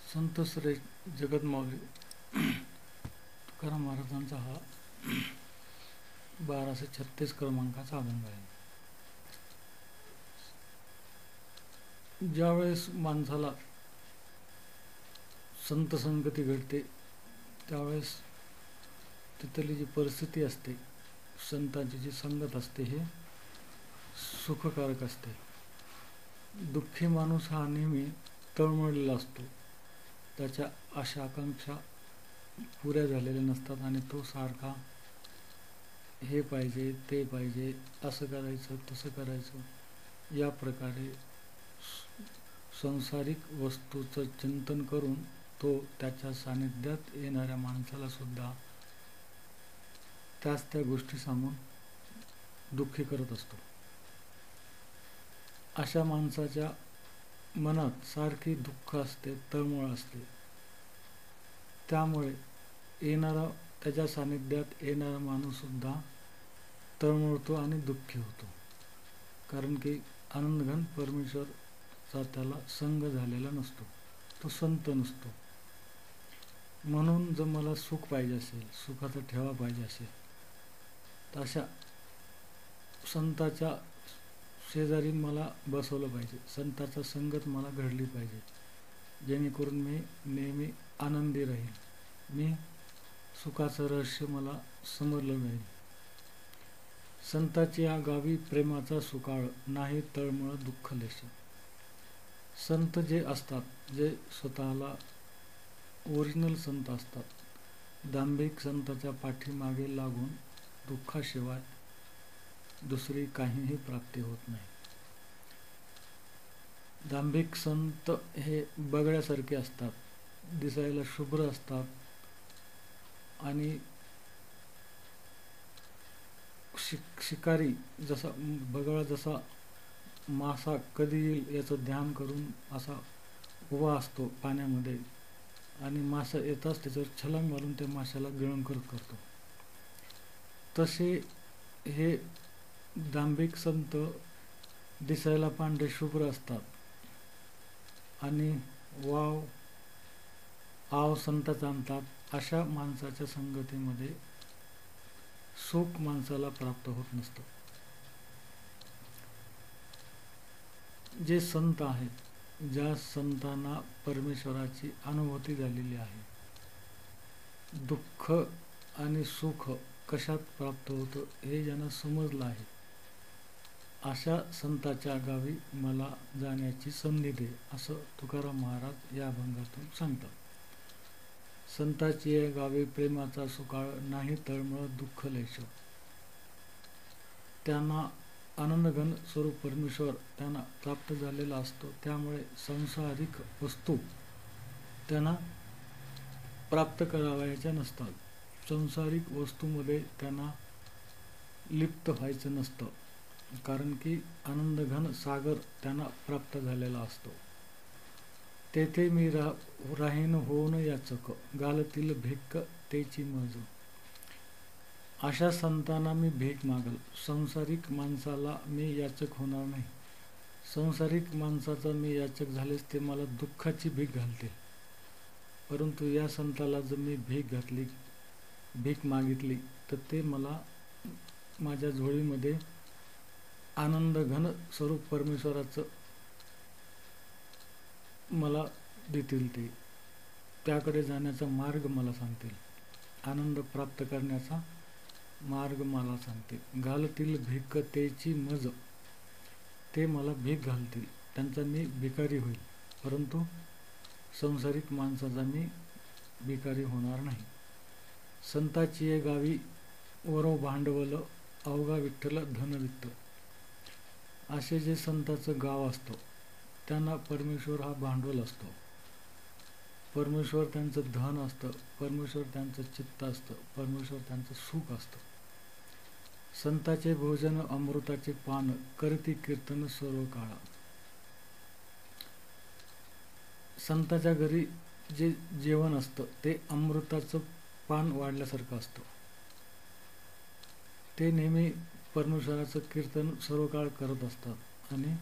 संत श्री जगतमाऊली तुकाराम महाराजांचा हा 1236 क्रमांकाचा अभंग आहे. ज्यावेळेस माणसाला संत संगती घडते त्यावेळेस तिथली जी परिस्थिती असते, संतांची जी संगत असते, हे सुखकारक असते. दुःखी माणूस हा नेहमी तळमळलेला असतो. त्याच्या आशा आकांक्षा पुऱ्या झालेल्या नसतात आणि तो सारखा हे पाहिजे ते पाहिजे, असं करायचं तसं करायचं, या प्रकारे संसारिक वस्तूचं चिंतन करून तो त्याच्या सानिध्यात येणाऱ्या माणसाला सुद्धा त्या गोष्टी सांगून दुःखी करत असतो. अशा माणसाच्या मनात सारखी दुःख असते, तळमळ असते. त्यामुळे त्याच्या सानिध्यात येणारा माणूस सुद्धा तळमळतो आणि दुःखी होतो. कारण की आनंदघन परमेश्वरचा त्याला संग झालेला नसतो, तो संत नसतो. म्हणून जर मला सुख पाहिजे असेल, सुखाचा ठेवा पाहिजे असेल, तर अशा संताच्या शेजारी मला बसवलं पाहिजे. संताचा संगत मला घडली पाहिजे, जेणेकरून मी नेहमी आनंदी राहील. मी सुखाचं रहस्य मला समजलं जाईल. संताची या गावी प्रेमाचा सुकाळ, नाही तळमळ दुःख लेश. संत जे असतात, जे स्वतःला ओरिजिनल संत असतात, दांभिक संताच्या पाठीमागे लागून दुःखाशिवाय दुसरी काहीही प्राप्ती होत नाही. दांभिक संत हे बगड्यासारखे असतात, दिसायला शुभ्र असतात आणि शिकारी जसा बगळा जसा मासा कधी येईल याचं ध्यान करून असा उभा असतो पाण्यामध्ये, आणि मासा येताच त्याच्यावर छलांग मारून त्या माशाला गिळंकृत करतो. तसे हे दांभिक संत दिसायला पांढरे शुभ्र असतात आणि आव संताचा आणतात. अशा माणसाच्या संगतीमध्ये सुख माणसाला प्राप्त होत नसतं. जे संत आहेत, ज्या संतांना परमेश्वराची अनुभूती झालेली आहे, दुःख आणि सुख कशात प्राप्त होतं हे ज्यांना समजलं आहे, अशा संताच्या गावी मला जाण्याची संधी दे, असं तुकाराम महाराज या अभंगातून सांगतात. संताची या गावी प्रेमाचा सुकाळ, नाही तळमळ दुःख लेश. त्यांना आनंदघन स्वरूप परमेश्वर त्यांना प्राप्त झालेला असतो. त्यामुळे सांसारिक वस्तू त्यांना प्राप्त करावयाच्या नसतात. सांसारिक वस्तूमध्ये त्यांना लिप्त व्हायचं नसतं, कारण की आनंदघन सागर त्यांना प्राप्त झालेला असतो. तेथे मी राहीन होऊन याचक, घालतील भिक्क तेची मज. अशा संतांना मी भीक मागल. संसारिक माणसाला मी याचक होणार नाही. संसारिक माणसाचा मी याचक झालेस ते मला दुःखाची भीक घालतील. परंतु या संताला जर मी भीक मागितली तर ते मला माझ्या झोळीमध्ये आनंद घन स्वरूप परमेश्वराचं मला देतील. त्याकडे जाण्याचा मार्ग मला सांगतील, आनंद प्राप्त करण्याचा मार्ग मला सांगतील. घालतील भिक्क तेची मज, ते मला भीक घालतील, त्यांचा मी भिकारी होईल. परंतु संसारिक माणसाचा मी भिकारी होणार नाही. संताची ये गावी वरो भांडवल, अवघा विठ्ठल धनवित्त. असे जे संताचं गाव असतं त्यांना परमेश्वर हा भांडवल असतो. परमेश्वर त्यांचं धन असतं, परमेश्वर त्यांचं चित्त असतं, परमेश्वर त्यांचं सुख असतं. संताचे भोजन अमृताचे पान, करती कीर्तन सर्व काळा. संताच्या घरी जे जेवण असतं ते अमृताचं पान वाढल्यासारखं असतं. ते नेहमी परमेश्वराचं कीर्तन सर्व काळ करत असतात आणि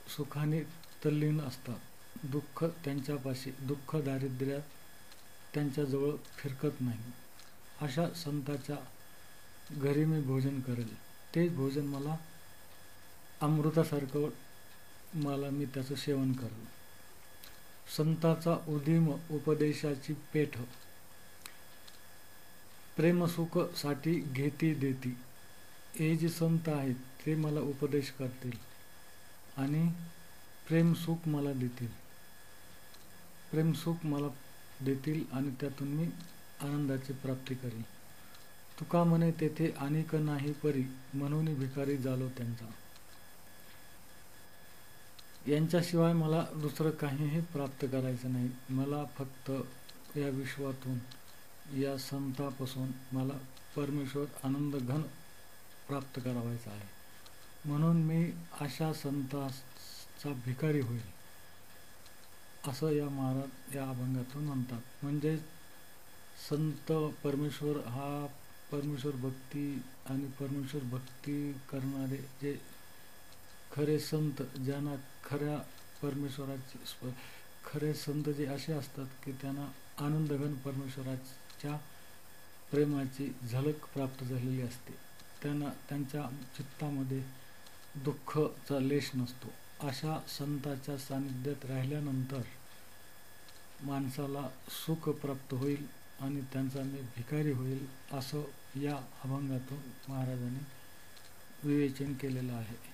सुखाने तल्लीन असतात. दुःख त्यांच्यापाशी, दुःख दारिद्र्यात त्यांच्याजवळ फिरकत नाही. अशा संताच्या घरी मी भोजन करेल. तेच भोजन मला अमृतासारखं, मी त्याचं सेवन करेल. संताचा उदिम उपदेशाची पेठ, प्रेमसुख साठी घेती देती. हे जे संत आहेत ते मला उपदेश करतील आणि प्रेमसुख मला देतील. प्रेमसुख मला देतील आणि त्यातून मी आनंदाची प्राप्ती करेल. तुका म्हणे तेथे अनेक नाही परी, म्हणून भिकारी झालो त्यांचा. यांच्याशिवाय मला दुसरं काहीही प्राप्त करायचं नाही. मला फक्त या विश्वातून, या संतापासून मला परमेश्वर आनंद घन प्राप्त करावायचा आहे. म्हणून मी अशा संताचा भिकारी होईल, असं या महाराज या अभंगातून म्हणतात. म्हणजे संत परमेश्वर भक्ती आणि परमेश्वर भक्ती करणारे जे खरे संत, ज्यांना खऱ्या परमेश्वराची, खरे संत जे असे असतात की त्यांना आनंदघन परमेश्वराच्या प्रेमाची झलक प्राप्त झालेली असते. त्यांच्या चित्तामध्ये दुःखचा लेश नसतो. अशा संताच्या सानिध्यात राहिल्यानंतर माणसाला सुख प्राप्त होईल आणि त्यांचा मी भिकारी होईल, असं या अभंगातून महाराजांनी विवेचन केलेलं आहे.